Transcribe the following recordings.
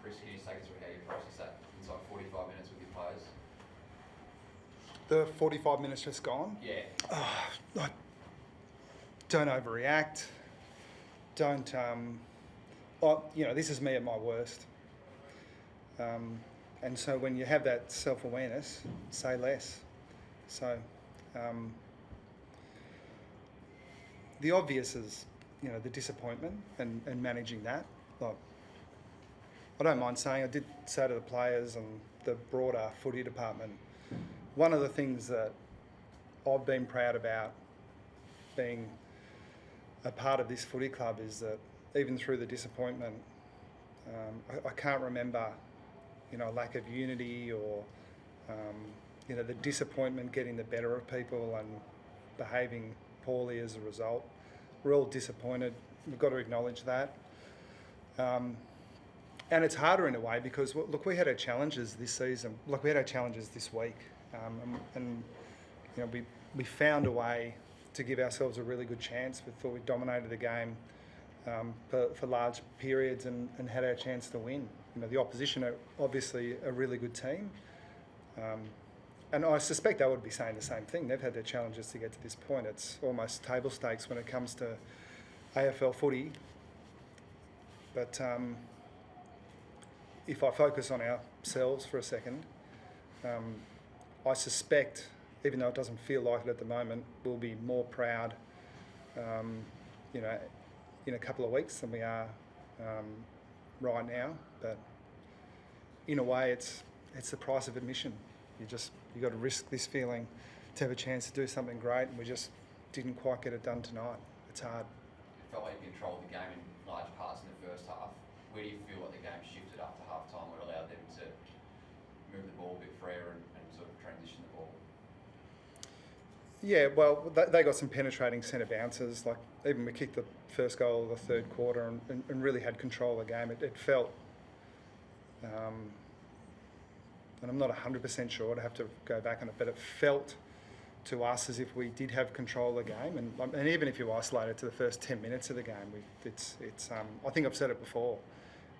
Chris, can you just take us through how you process that inside 45 minutes with your players? The 45 minutes just gone. Yeah. Don't overreact. Don't, this is me at my worst. And so when you have that self-awareness, say less. So the obvious is, the disappointment and managing that. Like, I don't mind saying, I did say to the players and the broader footy department, one of the things that I've been proud about being a part of this footy club is that even through the disappointment, I can't remember, lack of unity or, the disappointment getting the better of people and behaving poorly as a result. We're all disappointed. We've got to acknowledge that. And it's harder in a way because, look, we had our challenges this season. Look, we had our challenges this week. We found a way to give ourselves a really good chance. We thought we dominated the game for large periods and had our chance to win. The opposition are obviously a really good team. And I suspect they would be saying the same thing. They've had their challenges to get to this point. It's almost table stakes when it comes to AFL footy. But if I focus on ourselves for a second, I suspect, even though it doesn't feel like it at the moment, we'll be more proud, in a couple of weeks than we are right now. But in a way, it's the price of admission. You got to risk this feeling to have a chance to do something great, and we just didn't quite get it done tonight. It's hard. It felt like you controlled the game in large parts in the first half. Where do you feel like the game shifted after half time, what allowed them to move the ball a bit freer and sort of transition the ball? Yeah, well, they got some penetrating centre bounces. Like, even we kicked the first goal of the third quarter and really had control of the game. It felt, and I'm not 100% sure, I'd have to go back on it, but it felt to us as if we did have control of the game. And even if you isolate it to the first 10 minutes of the game, it's I think I've said it before,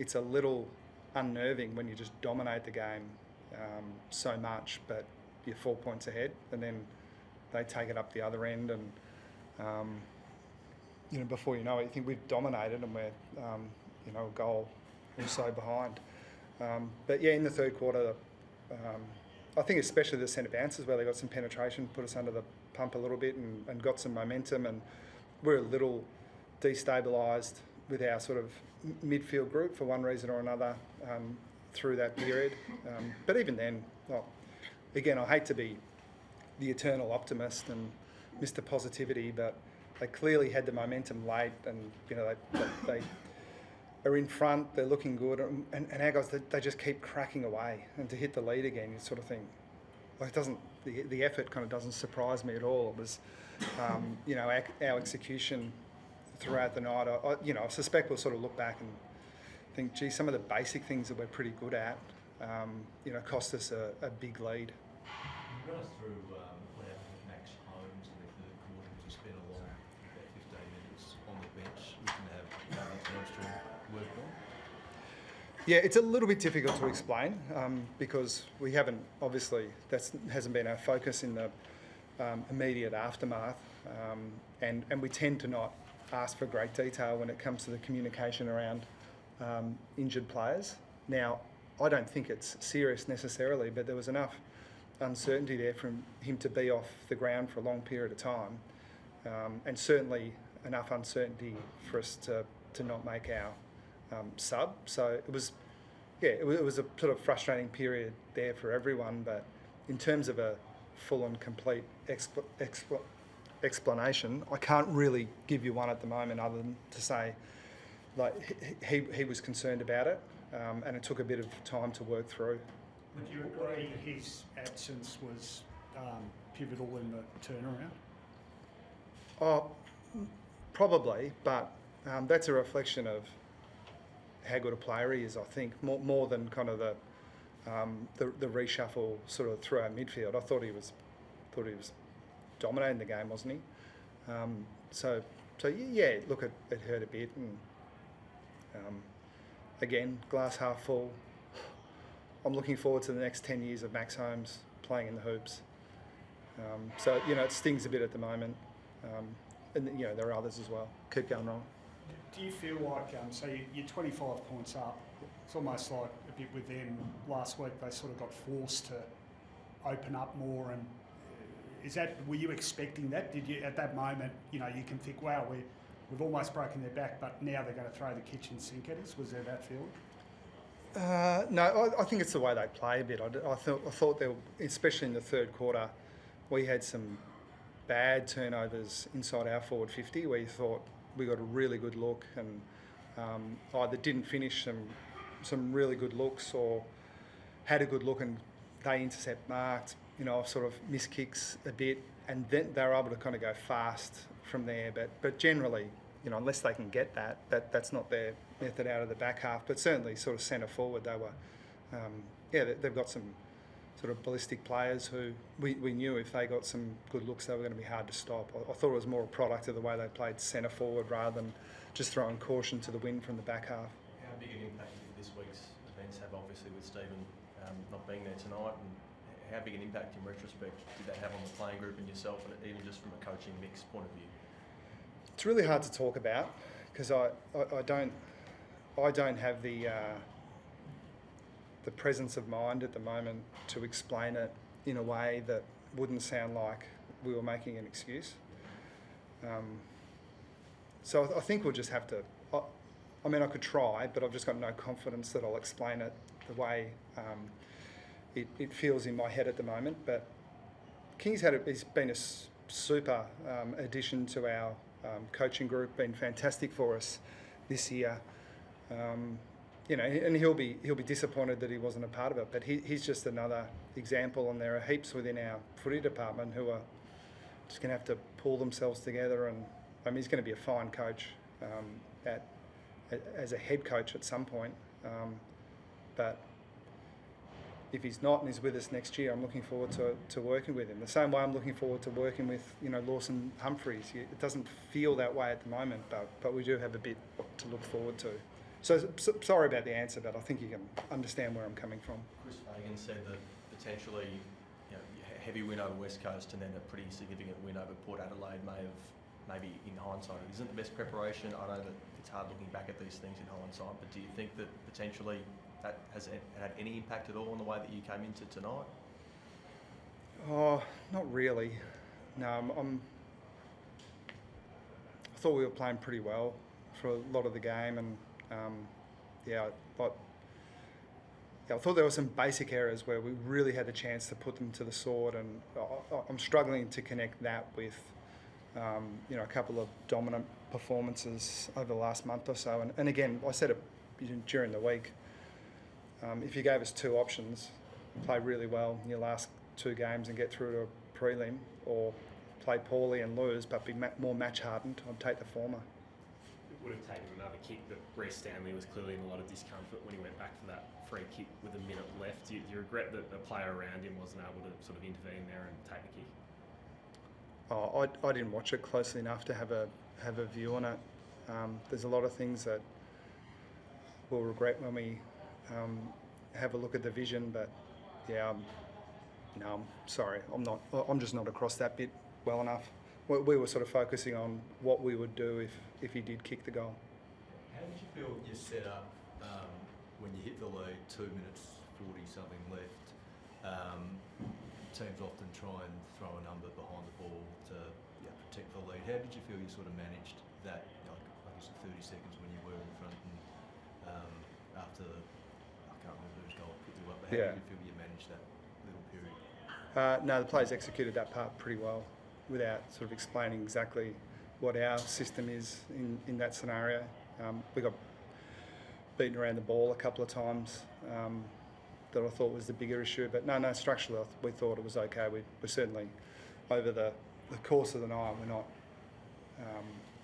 it's a little unnerving when you just dominate the game so much, but you're 4 points ahead, and then they take it up the other end, and before you know it, you think we've dominated and we're a goal or so behind. But yeah, in the third quarter, I think especially the centre bounces where they got some penetration, put us under the pump a little bit and got some momentum, and we're a little destabilised with our sort of midfield group for one reason or another through that period. But even then, again, I hate to be the eternal optimist and Mr. Positivity, but they clearly had the momentum late, and they are in front, they're looking good, and our guys, they just keep cracking away, and to hit the lead again, you sort of think, like, the effort kind of doesn't surprise me at all. It was, our execution throughout the night. I suspect we'll sort of look back and think, gee, some of the basic things that we're pretty good at, cost us a big lead. You run us through what happened with Max Holmes in the third quarter, because he spent a long about 15 minutes on the bench looking to have Elmstrong work on. Yeah, it's a little bit difficult to explain because we haven't, obviously, that hasn't been our focus in the immediate aftermath, and we tend to not ask for great detail when it comes to the communication around injured players. Now, I don't think it's serious necessarily, but there was enough uncertainty there for him to be off the ground for a long period of time, and certainly enough uncertainty for us to not make our sub. So it was a sort of frustrating period there for everyone, but in terms of a full and complete explanation, I can't really give you one at the moment other than to say, like, he was concerned about it, and it took a bit of time to work through. Would you agree his absence was pivotal in the turnaround? Oh, probably, but that's a reflection of how good a player he is, I think, more than kind of the reshuffle sort of through our midfield. I thought he was dominating the game, wasn't he? So yeah, look, it hurt a bit, and again, glass half full. I'm looking forward to the next 10 years of Max Holmes playing in the hoops. So, you know, it stings a bit at the moment. And, you know, there are others as well. Keep going, Ron. Do you feel like, so you're 25 points up, it's almost like a bit with them last week, they sort of got forced to open up more, and were you expecting that? Did you, at that moment, you know, you can think, wow, we've almost broken their back, but now they're going to throw the kitchen sink at us? Was there that feeling? No, I think it's the way they play a bit. I thought there, especially in the third quarter, we had some bad turnovers inside our forward 50 where you thought we got a really good look and either didn't finish some really good looks or had a good look and they intercept marked, you know, sort of missed kicks a bit, and then they were able to kind of go fast from there. But generally, you know, unless they can get that's not their method out of the back half. But certainly, sort of centre forward, they were, they've got some sort of ballistic players who we knew if they got some good looks, they were going to be hard to stop. I thought it was more a product of the way they played centre forward rather than just throwing caution to the wind from the back half. How big an impact did this week's events have, obviously, with Stephen not being there tonight? And how big an impact, in retrospect, did that have on the playing group and yourself, and even just from a coaching mix point of view? It's really hard to talk about because I don't have the presence of mind at the moment to explain it in a way that wouldn't sound like we were making an excuse. So I think we'll just have to. I mean, I could try, but I've just got no confidence that I'll explain it the way it feels in my head at the moment. But King's he's been a super addition to our coaching group, been fantastic for us this year. You know, and he'll be disappointed that he wasn't a part of it. But he's just another example, and there are heaps within our footy department who are just going to have to pull themselves together. And I mean, he's going to be a fine coach as a head coach at some point. But if he's not and he's with us next year, I'm looking forward to working with him. The same way I'm looking forward to working with, you know, Lawson Humphreys. It doesn't feel that way at the moment, but we do have a bit to look forward to. So sorry about the answer, but I think you can understand where I'm coming from. Chris Fagan said that potentially, you know, a heavy win over West Coast and then a pretty significant win over Port Adelaide may have, maybe in hindsight, it isn't the best preparation. I know that it's hard looking back at these things in hindsight, but do you think that potentially that has had any impact at all on the way that you came into tonight? Oh, not really. No, I thought we were playing pretty well for a lot of the game, and I thought there were some basic areas where we really had a chance to put them to the sword, and I'm struggling to connect that with you know, a couple of dominant performances over the last month or so. And again, I said it during the week. If you gave us two options, play really well in your last two games and get through to a prelim, or play poorly and lose but be more match hardened, I'd take the former. It would have taken another kick, but Reece Stanley was clearly in a lot of discomfort when he went back for that free kick with a minute left. Do you regret that the player around him wasn't able to sort of intervene there and take the kick? Oh, I didn't watch it closely enough to have a view on it. There's a lot of things that we'll regret when we have a look at the vision, but yeah, no, I'm sorry, I'm just not across that bit well enough. We were sort of focusing on what we would do if he did kick the goal. How did you feel you set up when you hit the lead, 2 minutes 40 something left? Teams often try and throw a number behind the ball to protect the lead. How did you feel you sort of managed that? You know, I guess the 30 seconds when you were in front, and after I can't remember whose goal put you up. But how did you feel you managed that little period? No, the players executed that part pretty well without sort of explaining exactly what our system is in that scenario. We got beaten around the ball a couple of times that I thought was the bigger issue, but no, structurally we thought it was okay. We're certainly, over the course of the night, we're not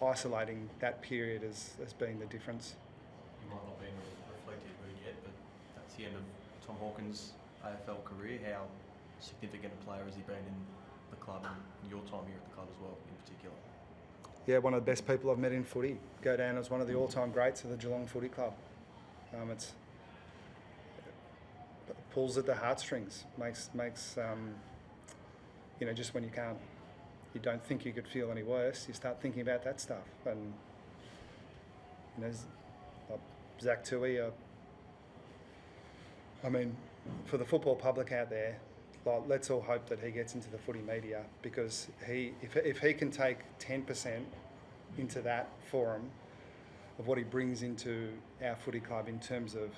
isolating that period as being the difference. You might not be in a reflective mood yet, but that's the end of Tom Hawkins' AFL career. How significant a player has he been in the club and your time here at the club as well, in particular? Yeah, one of the best people I've met in footy. Go down as one of the all-time greats of the Geelong Footy Club. It pulls at the heartstrings, makes just when you don't think you could feel any worse, you start thinking about that stuff. And like Zach Tui, I mean, for the football public out there, like, let's all hope that he gets into the footy media, because if he can take 10% into that forum of what he brings into our footy club in terms of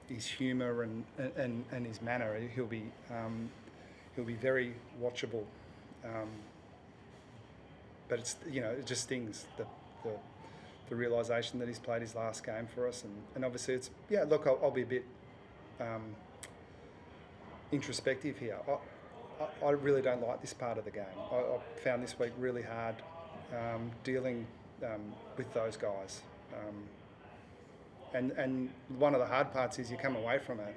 his humour and his manner, he'll be very watchable. But it just stings the realisation that he's played his last game for us, and obviously I'll be a bit introspective here. I really don't like this part of the game. I found this week really hard dealing with those guys. And one of the hard parts is you come away from it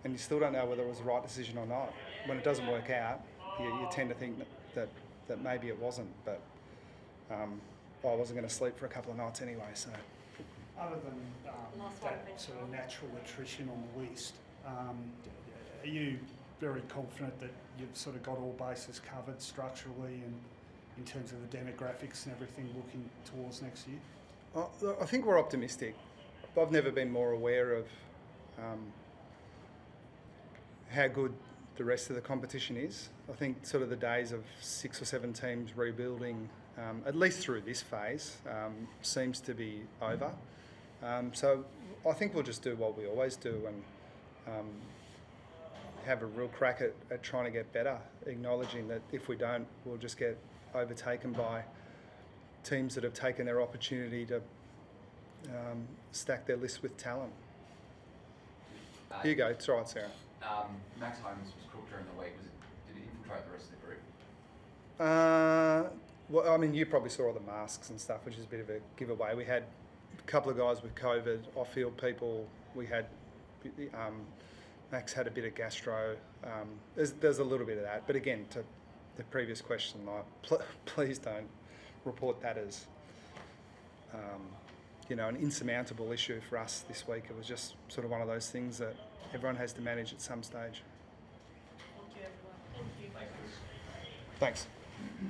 and you still don't know whether it was the right decision or not. When it doesn't work out, you tend to think that maybe it wasn't. But I wasn't going to sleep for a couple of nights anyway. So, other than that sort of natural attrition on the list, are you very confident that you've sort of got all bases covered structurally and in terms of the demographics and everything looking towards next year? I think we're optimistic. I've never been more aware of how good the rest of the competition is. I think sort of the days of 6 or 7 teams rebuilding, at least through this phase, seems to be over. So I think we'll just do what we always do and have a real crack at trying to get better, acknowledging that if we don't, we'll just get overtaken by teams that have taken their opportunity to stack their list with talent. Here you go. It's all right, Sarah. Max Holmes was cooked during the week. Did he infiltrate the rest of the group? Well, I mean, you probably saw all the masks and stuff, which is a bit of a giveaway. We had a couple of guys with COVID, off-field people. We had Max had a bit of gastro. There's a little bit of that, but again, to the previous question, like, please don't report that as an insurmountable issue for us this week. It was just sort of one of those things that everyone has to manage at some stage. Thank you, everyone. Thank you. Thanks.